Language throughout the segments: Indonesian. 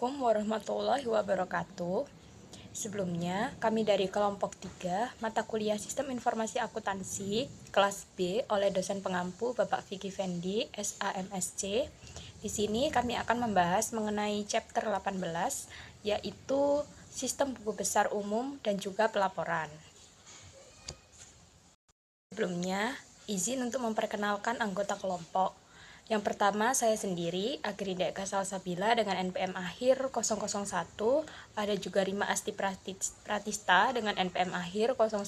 Assalamualaikum warahmatullahi wabarakatuh. Sebelumnya, kami dari kelompok 3, mata kuliah Sistem Informasi Akuntansi, kelas B oleh dosen pengampu Bapak Vicky Fendi, SAMSC. Di sini kami akan membahas mengenai chapter 18, yaitu Sistem Buku Besar Umum dan juga Pelaporan. Sebelumnya, izin untuk memperkenalkan anggota kelompok. Yang pertama, saya sendiri, Agrinda Salsabila dengan NPM akhir 001, ada juga Rima Asti Pratista dengan NPM akhir 014,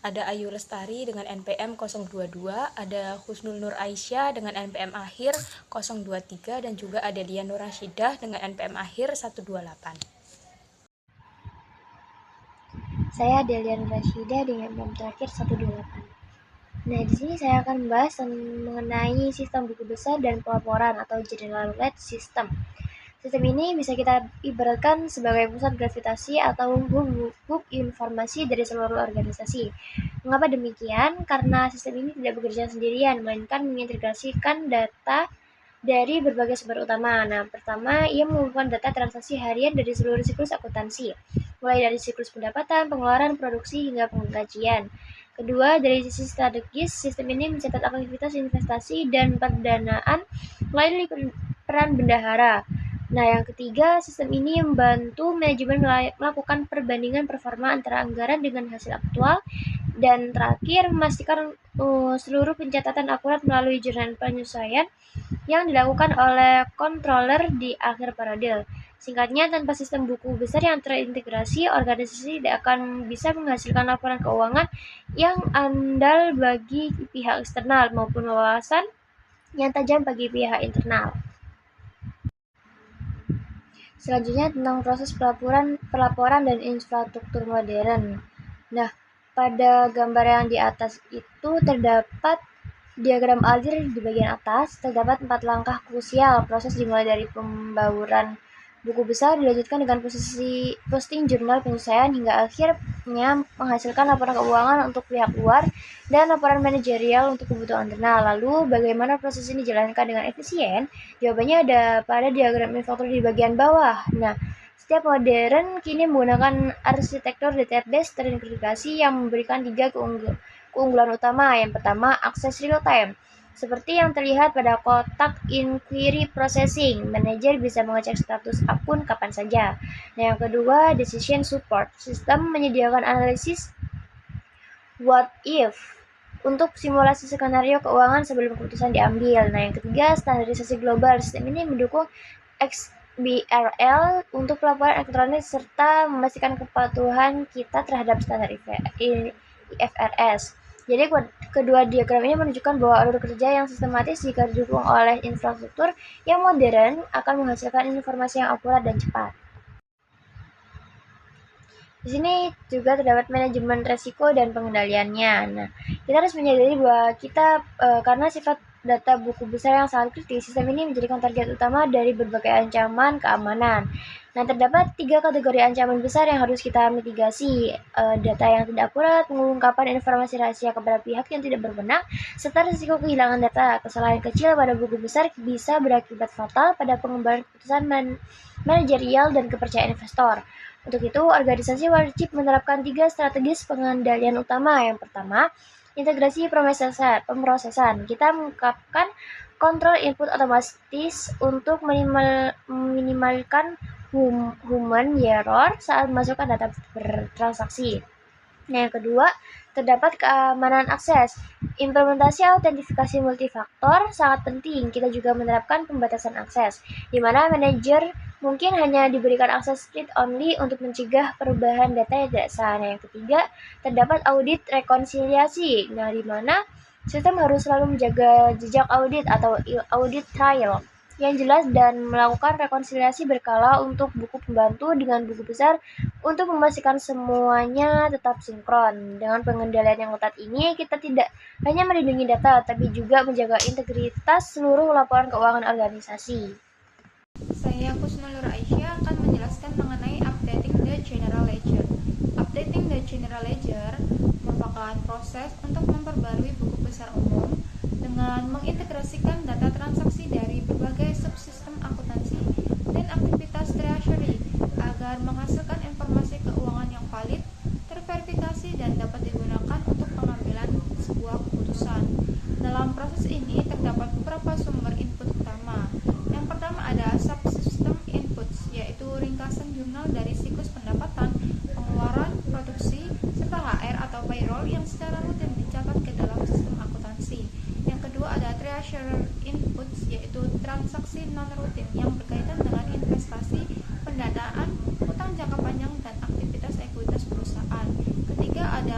ada Ayu Lestari dengan NPM 022, ada Husnul Nur Aisyah dengan NPM akhir 023, dan juga ada Dian Nur Rashidah dengan NPM akhir 128. Saya Delia Nur Rashidah dengan NPM terakhir 128. Nah, di sini saya akan membahas mengenai sistem buku besar dan pelaporan atau General Ledger System. Sistem ini bisa kita ibaratkan sebagai pusat gravitasi atau hub informasi dari seluruh organisasi. Mengapa demikian? Karena sistem ini tidak bekerja sendirian, melainkan mengintegrasikan data dari berbagai sumber utama. Nah, pertama, ia mengumpulkan data transaksi harian dari seluruh siklus akuntansi, mulai dari siklus pendapatan, pengeluaran, produksi, hingga penggajian. Kedua, dari sisi strategis, sistem ini mencatat aktivitas investasi dan pendanaan melalui peran bendahara. Nah, yang ketiga, sistem ini membantu manajemen melakukan perbandingan performa antara anggaran dengan hasil aktual. Dan terakhir, memastikan seluruh pencatatan akurat melalui jurnal penyesuaian yang dilakukan oleh controller di akhir periode. Singkatnya, tanpa sistem buku besar yang terintegrasi, organisasi tidak akan bisa menghasilkan laporan keuangan yang andal bagi pihak eksternal maupun wawasan yang tajam bagi pihak internal. Selanjutnya tentang proses pelaporan dan infrastruktur modern. Nah, pada gambar yang di atas itu terdapat diagram aldir di bagian atas. Terdapat 4 langkah krusial. Proses dimulai dari pembauran buku besar, dilanjutkan dengan posting jurnal penyesuaian, hingga akhirnya menghasilkan laporan keuangan untuk pihak luar dan laporan manajerial untuk kebutuhan internal. Lalu, bagaimana proses ini dijalankan dengan efisien? Jawabannya ada pada diagram infrastruktur di bagian bawah. Nah, setiap modern kini menggunakan arsitektur database terintegrasi yang memberikan 3 keunggulan utama. Yang pertama, akses real time. Seperti yang terlihat pada kotak inquiry processing, manajer bisa mengecek status akun kapan saja. Nah, yang kedua, decision support. Sistem menyediakan analisis what if untuk simulasi skenario keuangan sebelum keputusan diambil. Nah, yang ketiga, standarisasi global. Sistem ini mendukung XBRL untuk pelaporan elektronik serta memastikan kepatuhan kita terhadap standar IFRS. Jadi, kedua diagram ini menunjukkan bahwa alur kerja yang sistematis jika didukung oleh infrastruktur yang modern akan menghasilkan informasi yang akurat dan cepat. Di sini juga terdapat manajemen resiko dan pengendaliannya. Nah, kita harus menyadari bahwa karena sifat data buku besar yang sangat kritis, sistem ini menjadikan target utama dari berbagai ancaman keamanan. Nah, terdapat 3 kategori ancaman besar yang harus kita mitigasi. Data yang tidak akurat, pengungkapan informasi rahasia kepada pihak yang tidak berwenang, serta risiko kehilangan data. Kesalahan kecil pada buku besar bisa berakibat fatal pada pengembangan keputusan manajerial dan kepercayaan investor. Untuk itu, organisasi wajib menerapkan 3 strategis pengendalian utama. Yang pertama, integrasi pemrosesan. Kita mengungkapkan kontrol input otomatis untuk meminimalkan human error saat memasukkan data bertransaksi. Nah, yang kedua, terdapat keamanan akses. Implementasi autentifikasi multifaktor sangat penting. Kita juga menerapkan pembatasan akses, di mana manajer mungkin hanya diberikan akses read only untuk mencegah perubahan data yang tidak sah. Nah, yang ketiga, terdapat audit rekonsiliasi. Nah, di mana sistem harus selalu menjaga jejak audit atau audit trail yang jelas dan melakukan rekonsiliasi berkala untuk buku pembantu dengan buku besar untuk memastikan semuanya tetap sinkron. Dengan pengendalian yang ketat ini, kita tidak hanya melindungi data, tapi juga menjaga integritas seluruh laporan keuangan organisasi. Saya Husnul Nur Aisyah akan menjelaskan mengenai updating the general ledger. Updating the general ledger merupakan proses untuk memperbarui buku besar umum dengan mengintegrasikan data transaksi dari berbagai subsistem akuntansi dan aktivitas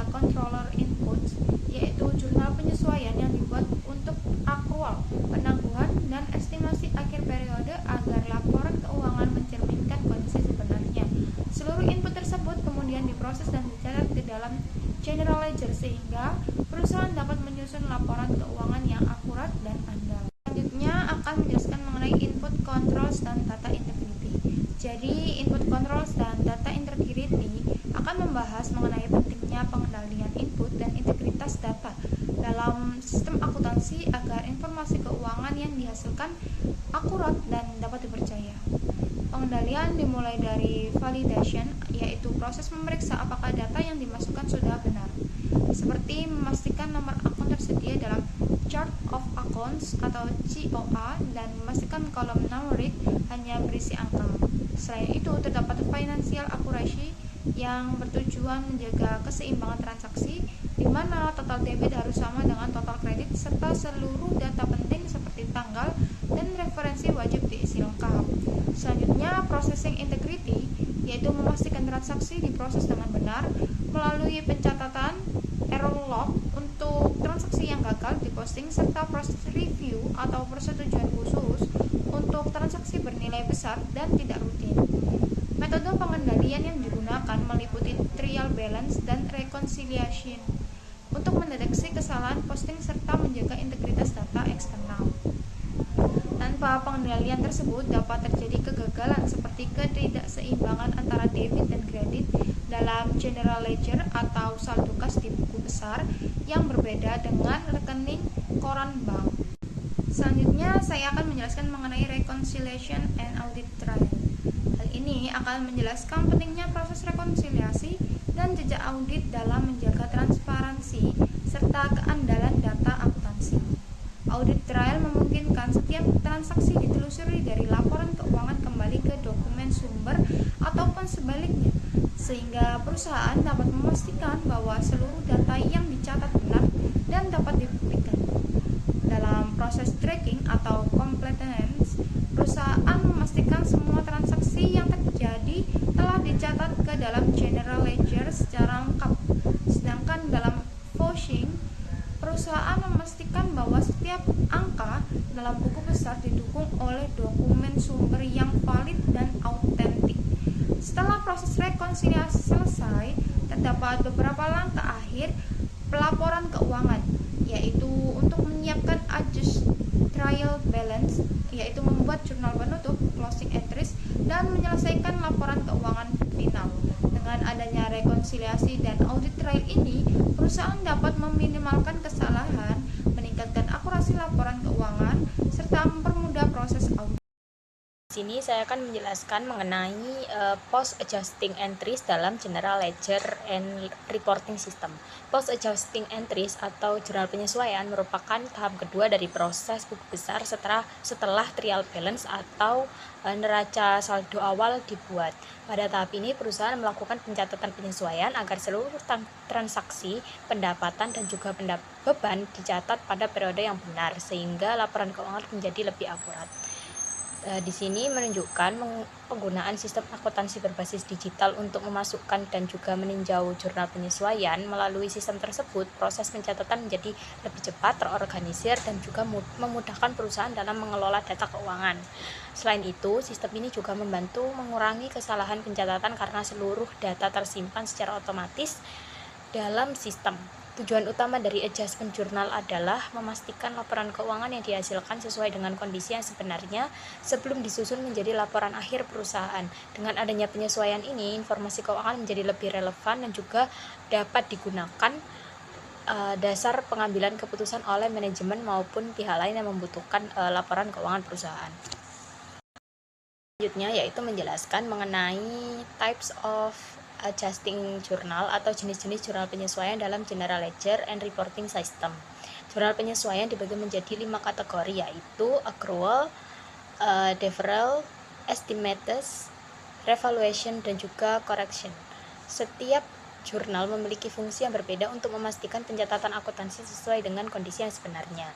data controller inputs, yaitu jurnal penyesuaian yang dibuat untuk akrual, penangguhan, dan estimasi akhir periode agar laporan keuangan mencerminkan kondisi sebenarnya. Seluruh input tersebut kemudian diproses dan dicatat di dalam general ledger sehingga perusahaan dapat menyusun laporan keuangan yang akurat dan andal. Selanjutnya akan menjelaskan mengenai input controls dan data integrity. Jadi, input controls dan data integrity akan membahas mengenai pentingnya pengendalian input dan integritas data dalam sistem akuntansi agar informasi keuangan yang dihasilkan akurat dan dapat dipercaya. Pengendalian dimulai dari validation, yaitu proses memeriksa apakah data yang dimasukkan sudah benar, seperti memastikan nomor akun tersedia dalam Chart of Accounts atau COA dan memastikan kolom numerik hanya berisi angka. Selain itu, terdapat financial accuracy yang bertujuan menjaga keseimbangan transaksi, di mana total debit harus sama dengan total kredit serta seluruh data penting seperti tanggal dan referensi wajib diisi lengkap. Selanjutnya, processing integrity, yaitu memastikan transaksi diproses dengan benar melalui pencatatan error log untuk transaksi yang gagal diposting serta proses review atau persetujuan khusus untuk transaksi bernilai besar dan tidak rutin. Metode pengendalian yang digunakan meliputi trial balance dan reconciliation untuk mendeteksi kesalahan posting serta menjaga integritas data eksternal. Tanpa pengendalian tersebut dapat terjadi kegagalan seperti ketidakseimbangan antara debit dan kredit dalam general ledger atau saldo kas di buku besar yang berbeda dengan rekening koran bank. Selanjutnya saya akan menjelaskan mengenai reconciliation and audit trail. Hal ini akan menjelaskan pentingnya proses rekonsiliasi dan jejak audit dalam menjaga transparansi serta keandalan data akuntansi. Audit trail memungkinkan setiap transaksi ditelusuri dari laporan keuangan kembali ke dokumen sumber ataupun sebaliknya, sehingga perusahaan dapat memastikan bahwa seluruh data yang dicatat benar dan dapat dibuktikan. Dalam proses tracking atau compliance, perusahaan memastikan semua transaksi yang terjadi telah dicatat ke dalam general ledger secara lengkap. Sedangkan dalam vouching, perusahaan memastikan bahwa setiap angka dalam buku besar didukung oleh dokumen sumber yang valid dan autentik. Setelah proses rekonsiliasi selesai, terdapat beberapa langkah akhir pelaporan keuangan, yaitu untuk menyiapkan adjust trial balance, yaitu membuat jurnal penutup closing entries dan menyelesaikan laporan keuangan final. Dengan adanya rekonsiliasi dan audit trail ini, perusahaan dapat meminimalkan kesalahan, meningkatkan akurasi laporan keuangan, serta mempermudah proses audit. Di sini saya akan menjelaskan mengenai post adjusting entries dalam general ledger and reporting system. Post adjusting entries atau jurnal penyesuaian merupakan tahap kedua dari proses buku besar setelah trial balance atau neraca saldo awal dibuat. Pada tahap ini perusahaan melakukan pencatatan penyesuaian agar seluruh transaksi, pendapatan dan juga beban dicatat pada periode yang benar sehingga laporan keuangan menjadi lebih akurat. Di sini menunjukkan penggunaan sistem akuntansi berbasis digital untuk memasukkan dan juga meninjau jurnal penyesuaian. Melalui sistem tersebut, proses pencatatan menjadi lebih cepat, terorganisir, dan juga memudahkan perusahaan dalam mengelola data keuangan. Selain itu, sistem ini juga membantu mengurangi kesalahan pencatatan karena seluruh data tersimpan secara otomatis dalam sistem. Tujuan utama dari adjustment jurnal adalah memastikan laporan keuangan yang dihasilkan sesuai dengan kondisi yang sebenarnya sebelum disusun menjadi laporan akhir perusahaan. Dengan adanya penyesuaian ini, informasi keuangan menjadi lebih relevan dan juga dapat digunakan dasar pengambilan keputusan oleh manajemen maupun pihak lain yang membutuhkan laporan keuangan perusahaan. Selanjutnya yaitu menjelaskan mengenai types of adjusting journal atau jenis-jenis jurnal penyesuaian dalam general ledger and reporting system. Jurnal penyesuaian dibagi menjadi 5 kategori, yaitu accrual, deferral, estimated, revaluation, dan juga correction. Setiap jurnal memiliki fungsi yang berbeda untuk memastikan pencatatan akuntansi sesuai dengan kondisi yang sebenarnya.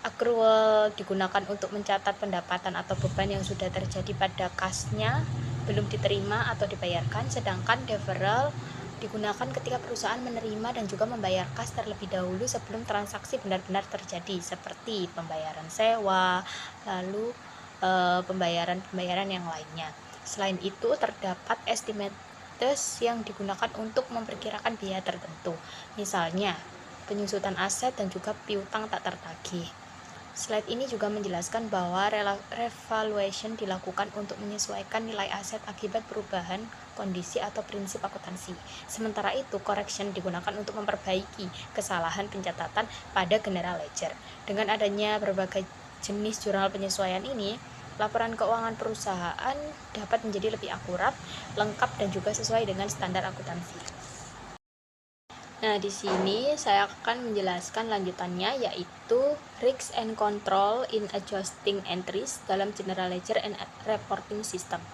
Accrual digunakan untuk mencatat pendapatan atau beban yang sudah terjadi pada kasnya belum diterima atau dibayarkan, sedangkan deferral digunakan ketika perusahaan menerima dan juga membayar kas terlebih dahulu sebelum transaksi benar-benar terjadi, seperti pembayaran sewa, lalu pembayaran-pembayaran yang lainnya. Selain itu, terdapat estimates yang digunakan untuk memperkirakan biaya tertentu, misalnya penyusutan aset dan juga piutang tak tertagih. Slide ini juga menjelaskan bahwa revaluation dilakukan untuk menyesuaikan nilai aset akibat perubahan kondisi atau prinsip akuntansi. Sementara itu, correction digunakan untuk memperbaiki kesalahan pencatatan pada general ledger. Dengan adanya berbagai jenis jurnal penyesuaian ini, laporan keuangan perusahaan dapat menjadi lebih akurat, lengkap, dan juga sesuai dengan standar akuntansi. Nah, di sini saya akan menjelaskan lanjutannya, yaitu Risk and Control in Adjusting Entries dalam General Ledger and Reporting System.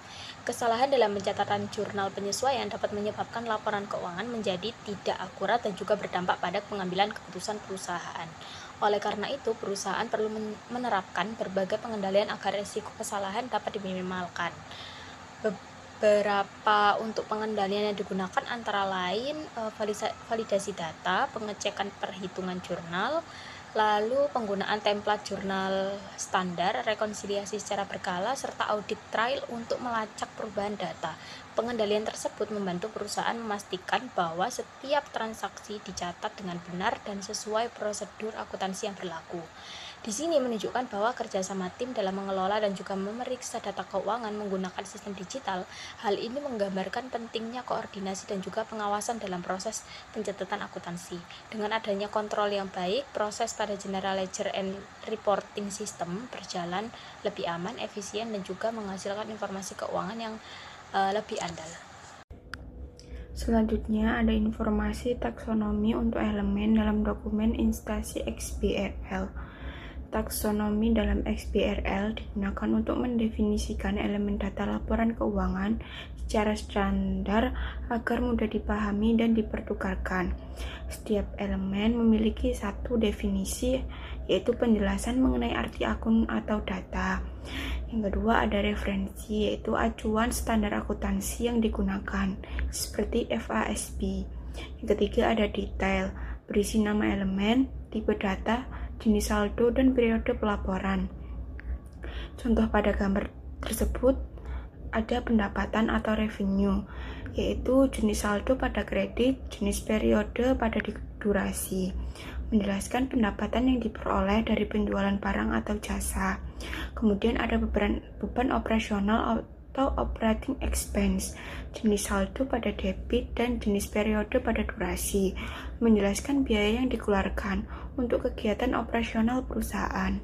Kesalahan dalam pencatatan jurnal penyesuaian dapat menyebabkan laporan keuangan menjadi tidak akurat dan juga berdampak pada pengambilan keputusan perusahaan. Oleh karena itu, perusahaan perlu menerapkan berbagai pengendalian agar risiko kesalahan dapat diminimalkan. Beberapa untuk pengendalian yang digunakan antara lain validasi data, pengecekan perhitungan jurnal, lalu penggunaan template jurnal standar, rekonsiliasi secara berkala, serta audit trail untuk melacak perubahan data. Pengendalian tersebut membantu perusahaan memastikan bahwa setiap transaksi dicatat dengan benar dan sesuai prosedur akuntansi yang berlaku. Di sini menunjukkan bahwa kerjasama tim dalam mengelola dan juga memeriksa data keuangan menggunakan sistem digital. Hal ini menggambarkan pentingnya koordinasi dan juga pengawasan dalam proses pencatatan akuntansi. Dengan adanya kontrol yang baik, proses pada General Ledger and Reporting System berjalan lebih aman, efisien, dan juga menghasilkan informasi keuangan yang lebih andal. Selanjutnya ada informasi taksonomi untuk elemen dalam dokumen instansi XBRL. Taksonomi dalam XBRL digunakan untuk mendefinisikan elemen data laporan keuangan secara standar agar mudah dipahami dan dipertukarkan. Setiap elemen memiliki satu definisi, yaitu penjelasan mengenai arti akun atau data. Yang kedua ada referensi, yaitu acuan standar akuntansi yang digunakan, seperti FASB. Yang ketiga ada detail, berisi nama elemen, tipe data, jenis saldo, dan periode pelaporan. Contoh pada gambar tersebut ada pendapatan atau revenue, yaitu jenis saldo pada kredit, jenis periode pada durasi. Menjelaskan pendapatan yang diperoleh dari penjualan barang atau jasa. Kemudian ada beban operasional atau operating expense, jenis saldo pada debit, dan jenis periode pada durasi, menjelaskan biaya yang dikeluarkan untuk kegiatan operasional perusahaan.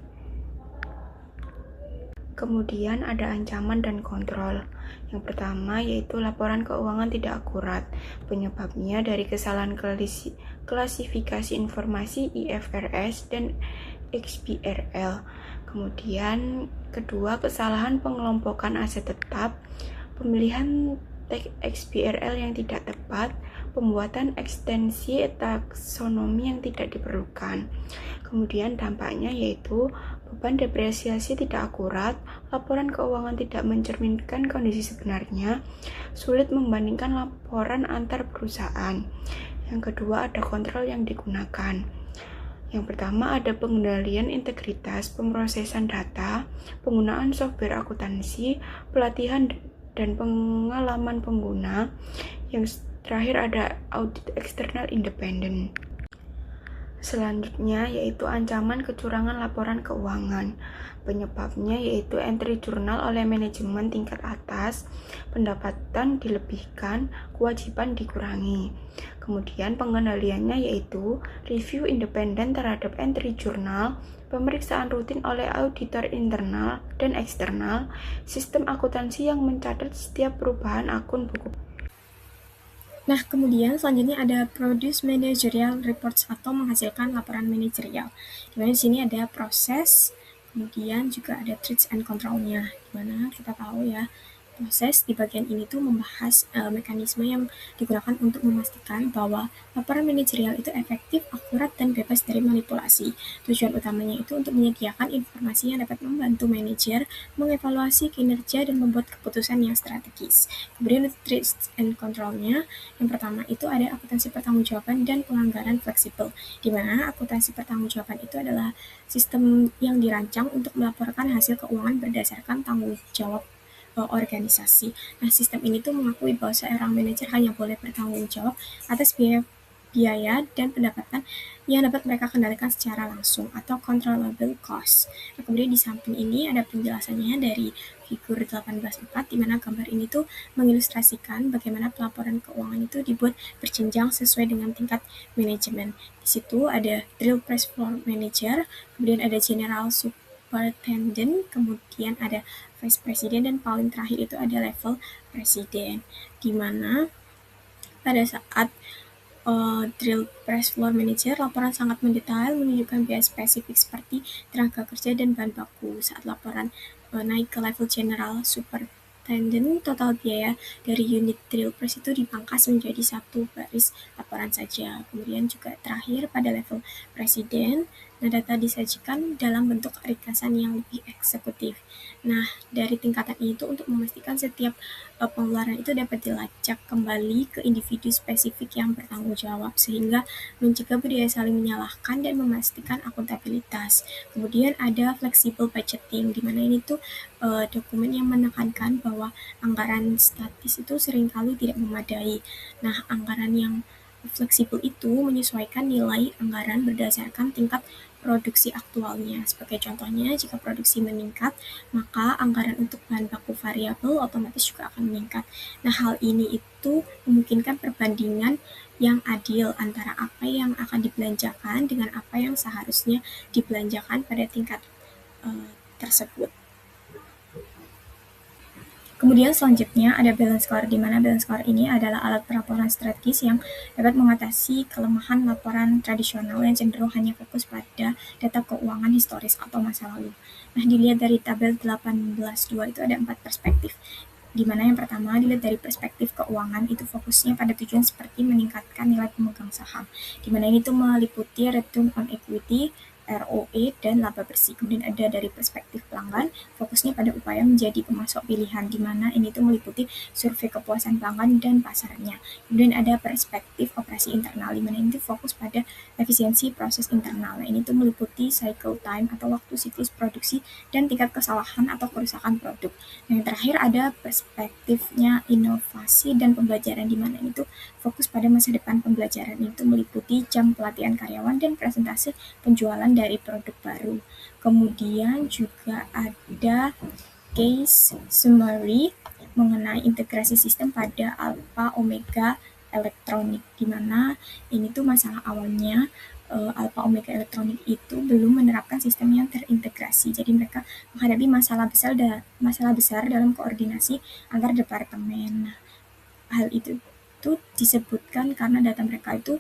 Kemudian ada ancaman dan kontrol. Yang pertama yaitu laporan keuangan tidak akurat. Penyebabnya dari kesalahan klasifikasi informasi IFRS dan XBRL. Kemudian kedua, kesalahan pengelompokan aset tetap, pemilihan teks XBRL yang tidak tepat, pembuatan ekstensi taksonomi yang tidak diperlukan. Kemudian dampaknya yaitu beban depresiasi tidak akurat, laporan keuangan tidak mencerminkan kondisi sebenarnya, sulit membandingkan laporan antar perusahaan. Yang kedua ada kontrol yang digunakan. Yang pertama ada pengendalian integritas pemrosesan data, penggunaan software akuntansi, pelatihan dan pengalaman pengguna. Yang terakhir ada audit eksternal independen. Selanjutnya yaitu ancaman kecurangan laporan keuangan. Penyebabnya yaitu entry jurnal oleh manajemen tingkat atas, pendapatan dilebihkan, kewajiban dikurangi. Kemudian pengendaliannya yaitu review independen terhadap entry jurnal, pemeriksaan rutin oleh auditor internal dan eksternal, sistem akuntansi yang mencatat setiap perubahan akun buku. Nah, kemudian selanjutnya ada produce managerial reports atau menghasilkan laporan manajerial. Dimana di sini ada proses, kemudian juga ada treats and control-nya. Dimana kita tahu ya, proses di bagian ini tuh membahas mekanisme yang digunakan untuk memastikan bahwa laporan manajerial itu efektif, akurat, dan bebas dari manipulasi. Tujuan utamanya itu untuk menyediakan informasi yang dapat membantu manajer mengevaluasi kinerja dan membuat keputusan yang strategis. Kemudian untuk risk and control-nya, yang pertama itu ada akuntansi pertanggungjawaban dan penganggaran fleksibel, di mana akuntansi pertanggungjawaban itu adalah sistem yang dirancang untuk melaporkan hasil keuangan berdasarkan tanggung jawab organisasi. Nah, sistem ini tuh mengakui bahwa seorang manajer hanya boleh bertanggung jawab atas biaya dan pendapatan yang dapat mereka kendalikan secara langsung atau controllable cost. Nah, kemudian di samping ini ada penjelasannya dari figur 18.4, di mana gambar ini tuh mengilustrasikan bagaimana pelaporan keuangan itu dibuat berjenjang sesuai dengan tingkat manajemen. Di situ ada drill press floor manager, kemudian ada general superintendent, kemudian ada vice president, dan paling terakhir itu ada level presiden, di mana pada saat drill press floor manager, laporan sangat mendetail menunjukkan biaya spesifik seperti tenaga kerja dan bahan baku. Saat laporan naik ke level general superintendent, total biaya dari unit drill press itu dipangkas menjadi satu baris laporan saja. Kemudian juga terakhir pada level presiden, nah data disajikan dalam bentuk ringkasan yang lebih eksekutif. Nah, dari tingkatan itu untuk memastikan setiap pengeluaran itu dapat dilacak kembali ke individu spesifik yang bertanggung jawab, sehingga mencegah budaya saling menyalahkan dan memastikan akuntabilitas. Kemudian ada flexible budgeting, di mana ini tuh dokumen yang menekankan bahwa anggaran statis itu seringkali tidak memadai. Nah, anggaran yang fleksibel itu menyesuaikan nilai anggaran berdasarkan tingkat produksi aktualnya. Sebagai contohnya, jika produksi meningkat, maka anggaran untuk bahan baku variabel otomatis juga akan meningkat. Nah, hal ini itu memungkinkan perbandingan yang adil antara apa yang akan dibelanjakan dengan apa yang seharusnya dibelanjakan pada tingkat tersebut. Kemudian selanjutnya ada balance score, di mana balance score ini adalah alat pelaporan strategis yang dapat mengatasi kelemahan laporan tradisional yang cenderung hanya fokus pada data keuangan historis atau masa lalu. Nah, dilihat dari tabel 18.2 itu ada 4 perspektif, di mana yang pertama dilihat dari perspektif keuangan, itu fokusnya pada tujuan seperti meningkatkan nilai pemegang saham, di mana ini tuh meliputi return on equity, ROE, dan laba bersih. Kemudian ada dari perspektif pelanggan, fokusnya pada upaya menjadi pemasok pilihan, di mana ini tuh meliputi survei kepuasan pelanggan dan pasarnya. Kemudian ada perspektif operasi internal, di mana ini tuh fokus pada efisiensi proses internal. Nah, ini tuh meliputi cycle time atau waktu siklus produksi dan tingkat kesalahan atau kerusakan produk. Nah, yang terakhir ada perspektifnya inovasi dan pembelajaran, di mana ini tuh fokus pada masa depan pembelajaran. Itu meliputi jam pelatihan karyawan dan presentasi penjualan dari produk baru. Kemudian juga ada case summary mengenai integrasi sistem pada Alpha Omega Elektronik, di mana ini tuh masalah awalnya Alpha Omega Elektronik itu belum menerapkan sistem yang terintegrasi. Jadi mereka menghadapi masalah besar dalam koordinasi antar departemen. Nah, hal itu tuh disebutkan karena data mereka itu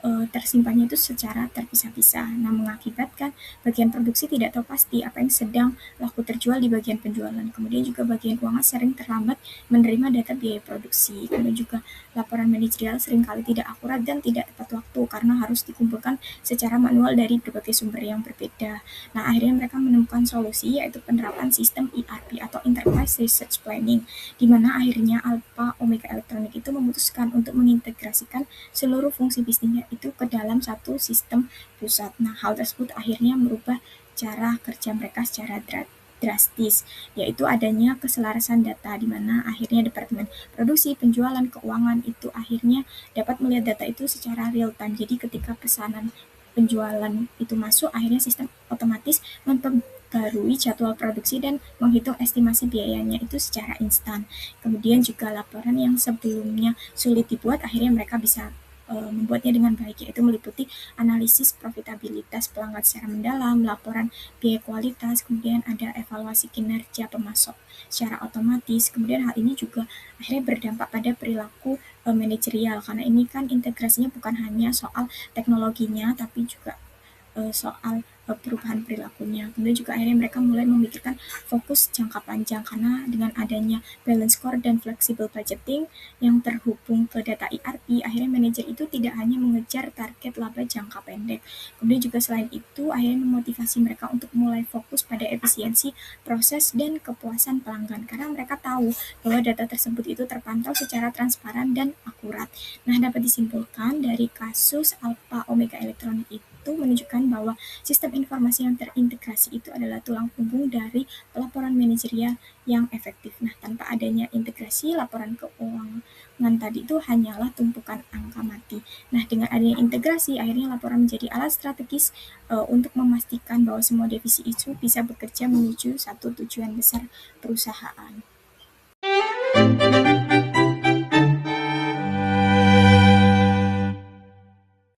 tersimpannya itu secara terpisah-pisah. Nah, mengakibatkan bagian produksi tidak tahu pasti apa yang sedang laku terjual di bagian penjualan. Kemudian juga bagian keuangan sering terlambat menerima data biaya produksi. Kemudian juga laporan manajerial seringkali tidak akurat dan tidak tepat waktu karena harus dikumpulkan secara manual dari berbagai sumber yang berbeda. Nah, akhirnya mereka menemukan solusi, yaitu penerapan sistem ERP atau Enterprise Research Planning, di mana akhirnya Alpha Omega Elektronik itu memutuskan untuk mengintegrasikan seluruh fungsi bisnisnya itu ke dalam satu sistem pusat. Nah, hal tersebut akhirnya merubah cara kerja mereka secara drastis, yaitu adanya keselarasan data, di mana akhirnya departemen produksi, penjualan, keuangan itu akhirnya dapat melihat data itu secara real time. Jadi ketika pesanan penjualan itu masuk, akhirnya sistem otomatis memperbarui jadwal produksi dan menghitung estimasi biayanya itu secara instan. Kemudian juga laporan yang sebelumnya sulit dibuat, akhirnya mereka bisa membuatnya dengan baik, yaitu meliputi analisis profitabilitas pelanggan secara mendalam, laporan biaya kualitas, kemudian ada evaluasi kinerja pemasok secara otomatis. Kemudian hal ini juga akhirnya berdampak pada perilaku manajerial, karena ini kan integrasinya bukan hanya soal teknologinya, tapi juga soal perubahan perilakunya. Kemudian juga akhirnya mereka mulai memikirkan fokus jangka panjang karena dengan adanya balance score dan flexible budgeting yang terhubung ke data ERP, akhirnya manajer itu tidak hanya mengejar target laba jangka pendek. Kemudian juga selain itu akhirnya memotivasi mereka untuk mulai fokus pada efisiensi proses dan kepuasan pelanggan karena mereka tahu bahwa data tersebut itu terpantau secara transparan dan akurat. Nah, dapat disimpulkan dari kasus Alpha Omega Elektronik itu menunjukkan bahwa sistem informasi yang terintegrasi itu adalah tulang punggung dari pelaporan manajerial yang efektif. Nah, tanpa adanya integrasi, laporan keuangan tadi itu hanyalah tumpukan angka mati. Nah, dengan adanya integrasi, akhirnya laporan menjadi alat strategis untuk memastikan bahwa semua divisi itu bisa bekerja menuju satu tujuan besar perusahaan.